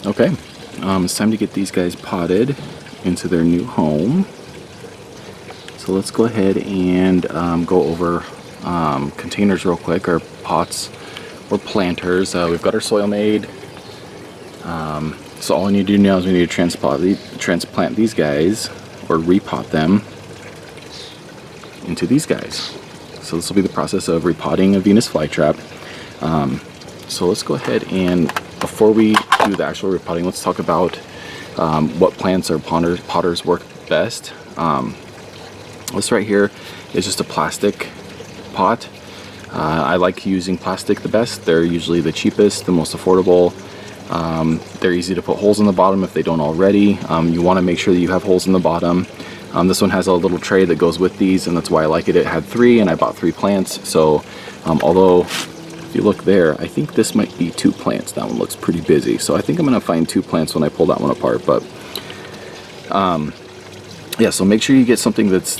Okay, it's time to get these guys potted into their new home. So let's go ahead and go over containers real quick, or pots or planters. We've got our soil made. So all I need to do now is we need to transplant these guys, or repot them into these guys. So this will be the process of repotting a Venus flytrap. So let's go ahead and, before we do the actual repotting, let's talk about what plants or potters work best. This right here is just a plastic pot. I like using plastic the best. They're usually the cheapest, the most affordable. They're easy to put holes in the bottom if they don't already. You want to make sure that you have holes in the bottom. This one has a little tray that goes with these, and that's why I like it. It had 3, and I bought 3 plants. So although if you look there, I think this might be 2 plants. That one looks pretty busy, so I think I'm gonna find 2 plants when I pull that one apart. But yeah, so make sure you get something that's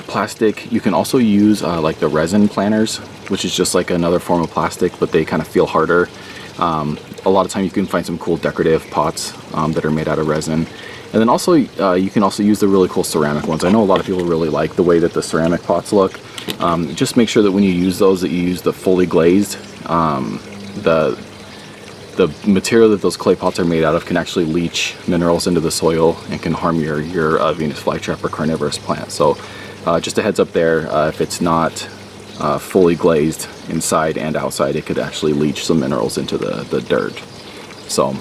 plastic. You can also use like the resin planters, which is just like another form of plastic, but they kind of feel harder. A lot of time you can find some cool decorative pots that are made out of resin. And then also you can also use the really cool ceramic ones. I know a lot of people really like the way that the ceramic pots look. Just make sure that when you use those, that you use the fully glazed. The material that those clay pots are made out of can actually leach minerals into the soil and can harm your Venus flytrap or carnivorous plant. So just a heads up there, if it's not fully glazed inside and outside, it could actually leach some minerals into the dirt. So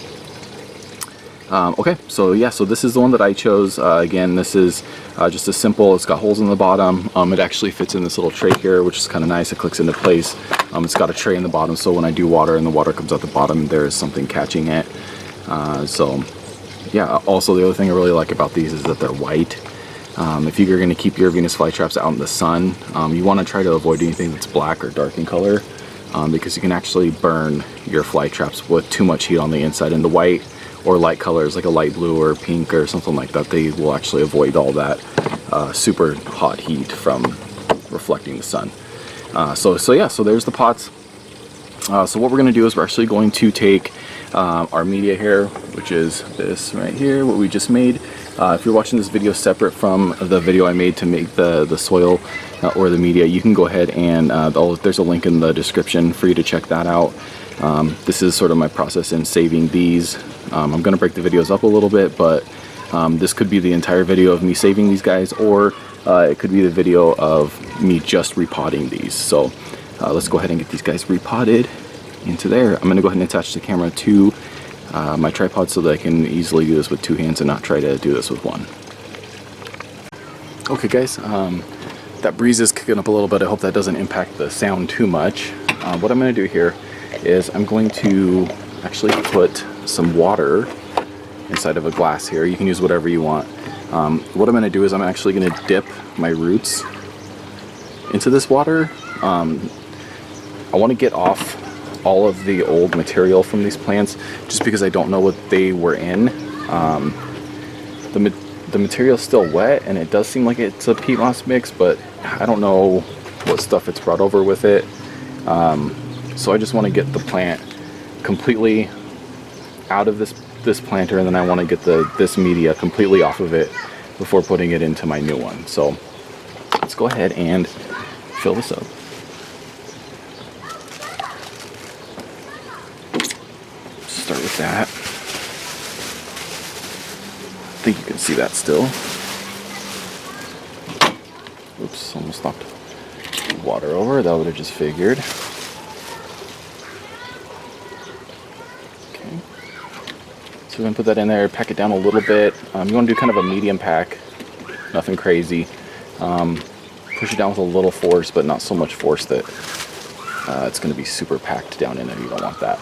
okay, so yeah, so this is the one that I chose. Again, this is just a simple, it's got holes in the bottom. It actually fits in this little tray here, which is kind of nice. It clicks into place. It's got a tray in the bottom, so when I do water and the water comes out the bottom, there's something catching it. So yeah, also the other thing I really like about these is that they're white. If you're going to keep your Venus flytraps out in the sun, you want to try to avoid anything that's black or dark in color, because you can actually burn your flytraps with too much heat on the inside. And the white or light colors, like a light blue or pink or something like that, they will actually avoid all that super hot heat from reflecting the sun. So yeah, so there's the pots. So what we're going to do is we're actually going to take our media here, which is this right here, what we just made. If you're watching this video separate from the video I made to make the soil or the media, you can go ahead and there's a link in the description for you to check that out. This is sort of my process in saving these. I'm going to break the videos up a little bit, but this could be the entire video of me saving these guys, or it could be the video of me just repotting these. So let's go ahead and get these guys repotted into there. I'm going to go ahead and attach the camera to my tripod so that I can easily do this with 2 hands and not try to do this with 1. Okay guys, that breeze is kicking up a little bit. I hope that doesn't impact the sound too much. What I'm going to do here is I'm going to actually put some water inside of a glass here. You can use whatever you want. What I'm going to do is I'm actually going to dip my roots into this water. I want to get off all of the old material from these plants, just because I don't know what they were in. The material's still wet, and it does seem like it's a peat moss mix, but I don't know what stuff it's brought over with it. So I just want to get the plant completely out of this planter, and then I want to get this media completely off of it before putting it into my new one. So let's go ahead and fill this up. Start with that. I think you can see that still. Oops, almost knocked water over. That would have just figured. Okay. So we're going to put that in there, pack it down a little bit. You want to do kind of a medium pack, nothing crazy. Push it down with a little force, but not so much force that it's going to be super packed down in there. You don't want that.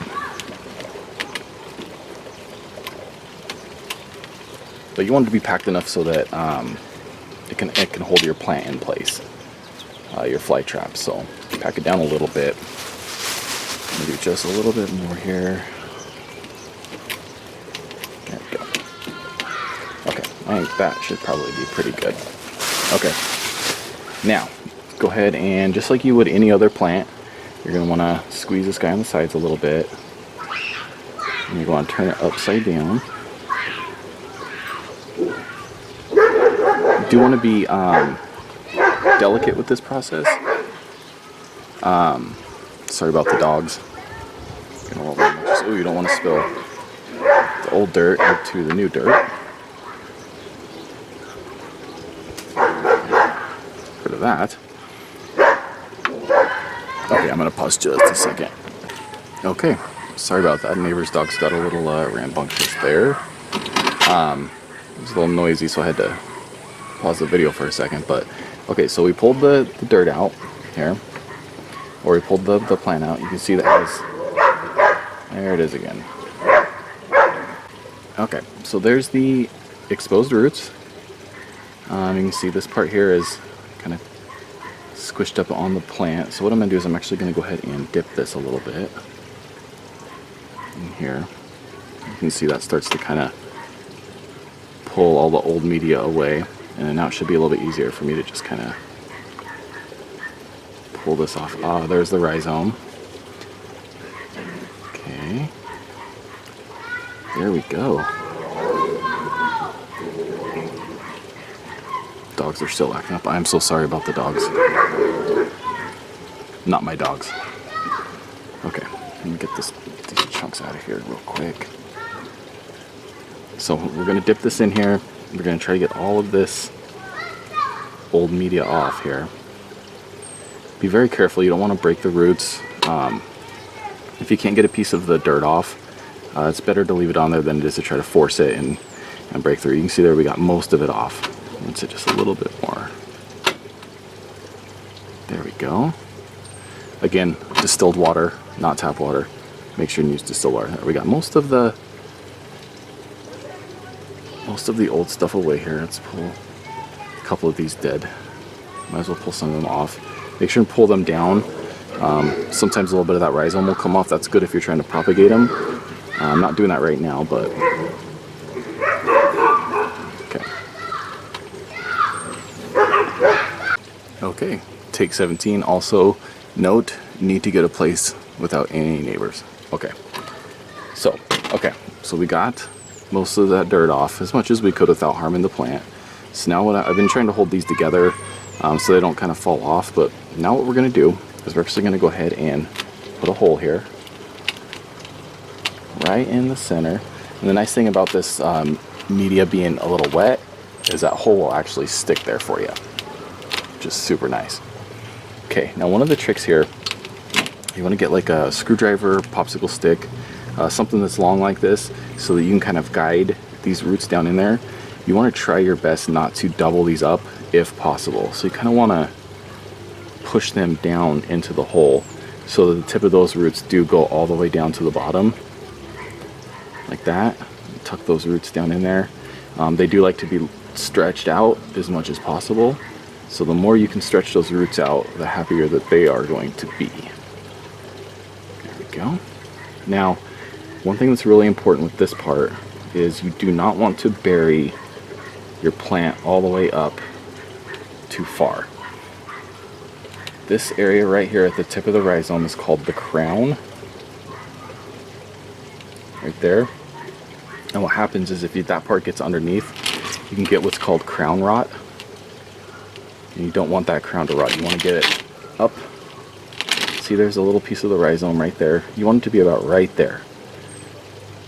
But you want it to be packed enough so that it can hold your plant in place, your fly trap. So pack it down a little bit. Maybe just a little bit more here. There we go. Okay, I think that should probably be pretty good. Okay, now go ahead and just like you would any other plant, you're going to want to squeeze this guy on the sides a little bit. And you're going to turn it upside down. You do want to be delicate with this process. Sorry about the dogs. Oh, you don't want to spill the old dirt into the new dirt. Rid of that. Okay, I'm going to pause just a second. Okay, sorry about that. Neighbor's dog's got a little rambunctious there. It was a little noisy, so I had to pause the video for a second. But okay, so we pulled the dirt out here, or we pulled the plant out. You can see that has, there it is again. Okay, so there's the exposed roots. You can see this part here is kind of squished up on the plant. So what I'm going to do is I'm actually going to go ahead and dip this a little bit in here. You can see that starts to kind of pull all the old media away, and now it should be a little bit easier for me to just kind of pull this off. Ah, there's the rhizome. Okay, there we go. Dogs are still acting up. I'm so sorry about the dogs. Not my dogs. Okay, let me get these chunks out of here real quick. So we're going to dip this in here. We're going to try to get all of this old media off here. Be very careful. You don't want to break the roots. If you can't get a piece of the dirt off, it's better to leave it on there than it is to try to force it and break through. You can see there we got most of it off. Let's hit just a little bit more. There we go. Again, distilled water, not tap water. Make sure you use distilled water. There we got most of the old stuff away here. Let's pull a couple of these dead. Might as well pull some of them off. Make sure and pull them down. Sometimes a little bit of that rhizome will come off. That's good if you're trying to propagate them. I'm not doing that right now, but okay, take 17. Also note, need to get a place without any neighbors. Okay, so we got most of that dirt off as much as we could without harming the plant. So now I've been trying to hold these together so they don't kind of fall off, but now what we're going to do is we're actually going to go ahead and put a hole here right in the center. And the nice thing about this media being a little wet is that hole will actually stick there for you. Just super nice. Okay, now one of the tricks here, you want to get like a screwdriver, popsicle stick, something that's long like this, so that you can kind of guide these roots down in there. You want to try your best not to double these up if possible. So you kind of want to push them down into the hole so that the tip of those roots do go all the way down to the bottom, like that. Tuck those roots down in there. They do like to be stretched out as much as possible. So the more you can stretch those roots out, the happier that they are going to be. There we go. Now, one thing that's really important with this part is you do not want to bury your plant all the way up too far. This area right here at the tip of the rhizome is called the crown. Right there. And what happens is if that part gets underneath, you can get what's called crown rot. And you don't want that crown to rot. You want to get it up. See, there's a little piece of the rhizome right there. You want it to be about right there.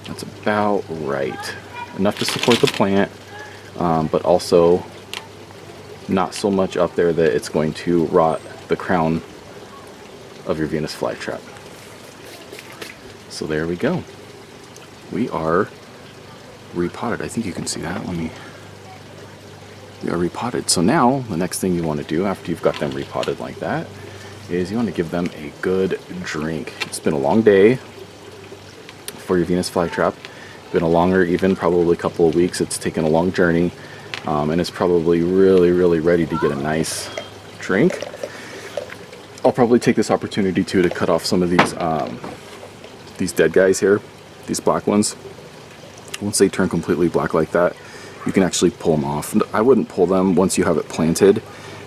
That's about right. Enough to support the plant, but also not so much up there that it's going to rot the crown of your Venus flytrap. So there we go. We are repotted. I think you can see that. We are repotted. So now the next thing you want to do after you've got them repotted like that is you want to give them a good drink. It's been a long day for your Venus flytrap. Been a longer, even probably a couple of weeks. It's taken a long journey, and it's probably really ready to get a nice drink. I'll probably take this opportunity too to cut off some of these dead guys here, these black ones. Once they turn completely black like that, you can actually pull them off. I wouldn't pull them once you have it planted.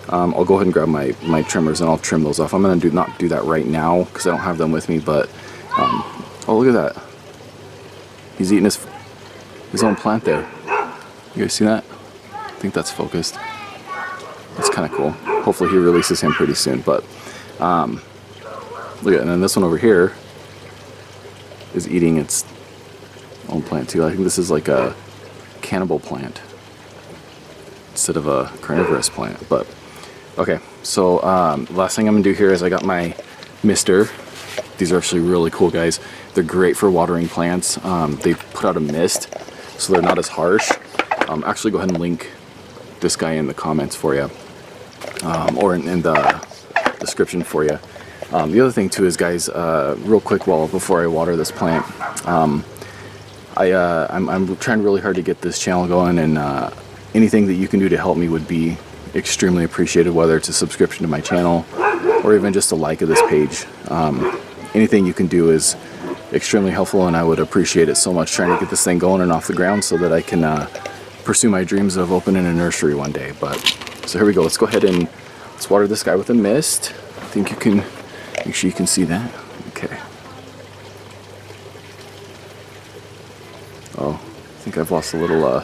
I'll go ahead and grab my trimmers and I'll trim those off. I'm going to not do that right now because I don't have them with me, but oh, look at that. He's eating his own plant there. You guys see that? I think that's focused. That's kind of cool. Hopefully he releases him pretty soon. But look at it. And then this one over here is eating its own plant too. I think this is like a cannibal plant instead of a carnivorous plant. But okay, so last thing I'm gonna do here is I got my mister. These are actually really cool, guys. They're great for watering plants. They put out a mist, so they're not as harsh. Actually, go ahead and link this guy in the comments for you, or in the description for you. The other thing too is, guys, real quick, before I water this plant, I'm trying really hard to get this channel going, and anything that you can do to help me would be extremely appreciated, whether it's a subscription to my channel or even just a like of this page. Anything you can do is extremely helpful, and I would appreciate it so much, trying to get this thing going and off the ground so that I can pursue my dreams of opening a nursery one day. But so here we go. Let's go ahead and let's water this guy with a mist. I think you can make sure you can see that. Okay. Oh, I think I've lost a little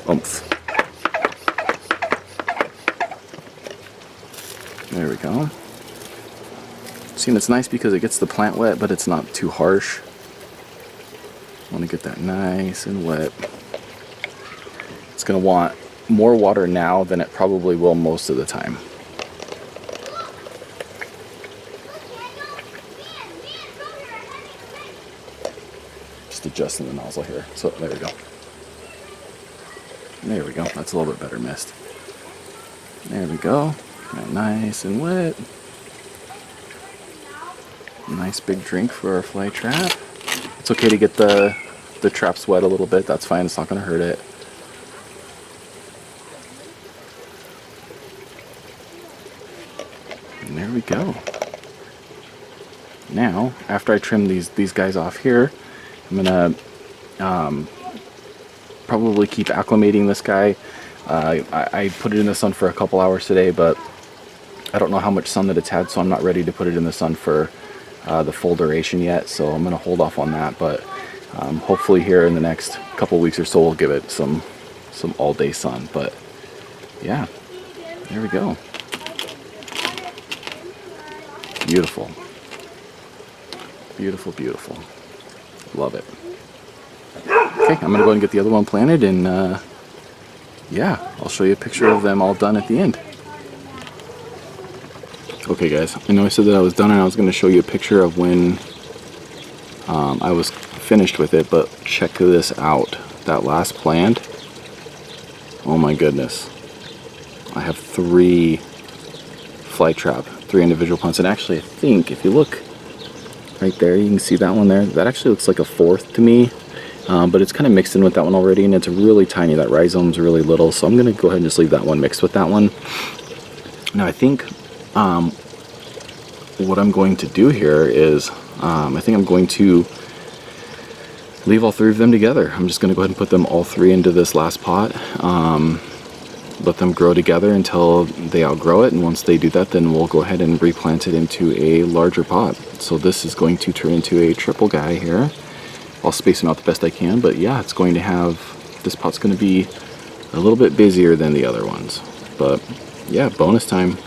oomph. There we go. See, and it's nice because it gets the plant wet, but it's not too harsh. I want to get that nice and wet. It's going to want more water now than it probably will most of the time. Just adjusting the nozzle here. So there we go. There we go. That's a little bit better mist. There we go. Nice and wet. Nice big drink for our fly trap. It's okay to get the traps wet a little bit. That's fine. It's not going to hurt it. And there we go. Now, after I trim these guys off here, I'm going to probably keep acclimating this guy. I put it in the sun for a couple hours today, but I don't know how much sun that it's had, so I'm not ready to put it in the sun for the full duration yet, so I'm going to hold off on that. But hopefully here in the next couple weeks or so we'll give it some all-day sun. But yeah, there we go. Beautiful, beautiful, beautiful. Love it. Okay, I'm going to go ahead and get the other one planted, and yeah, I'll show you a picture of them all done at the end. Okay guys, I know I said that I was done and I was going to show you a picture of when I was finished with it, but check this out. That last plant, oh my goodness. I have 3 Flytrap, 3 individual plants, and actually I think if you look right there, you can see that one there. That actually looks like a 4th to me, but it's kind of mixed in with that one already, and it's really tiny. That rhizome's really little, so I'm going to go ahead and just leave that one mixed with that one. Now I think what I'm going to do here is I think I'm going to leave all 3 of them together. I'm just going to go ahead and put them all 3 into this last pot, let them grow together until they outgrow it, and once they do that, then we'll go ahead and replant it into a larger pot. So this is going to turn into a triple guy here. I'll space them out the best I can, but yeah, it's going to have, this pot's going to be a little bit busier than the other ones. But yeah, bonus time.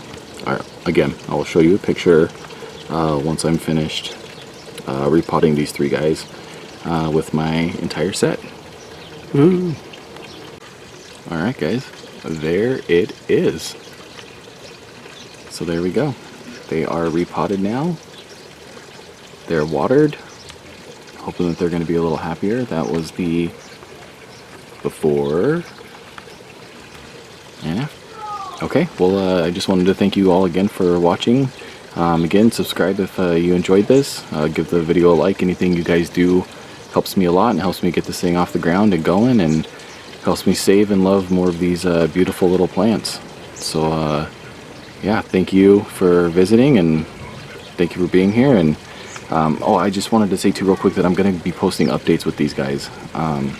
Again, I will show you a picture once I'm finished repotting these 3 guys with my entire set. Woo! Alright guys, there it is. So there we go. They are repotted now. They're watered. Hoping that they're going to be a little happier. That was the before and after. Okay, well, I just wanted to thank you all again for watching. Again, subscribe if you enjoyed this. Give the video a like. Anything you guys do helps me a lot and helps me get this thing off the ground and going, and helps me save and love more of these beautiful little plants. So, yeah, thank you for visiting, and thank you for being here. And oh, I just wanted to say too real quick that I'm going to be posting updates with these guys. I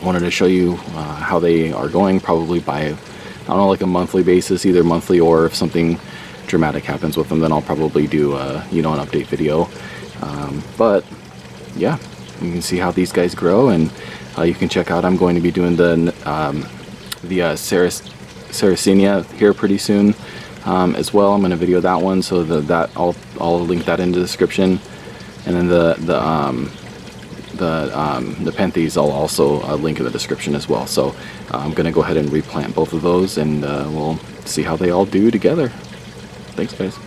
wanted to show you how they are going, probably by, I don't know, like a monthly basis, either monthly, or if something dramatic happens with them, then I'll probably do you know, an update video. But yeah, You can see how these guys grow, and you can check out, I'm going to be doing the Sarracenia here pretty soon as well. I'm going to video that one, so I'll link that in the description. And then the Penthes I'll also link in the description as well. So I'm going to go ahead and replant both of those, and we'll see how they all do together. Thanks, guys.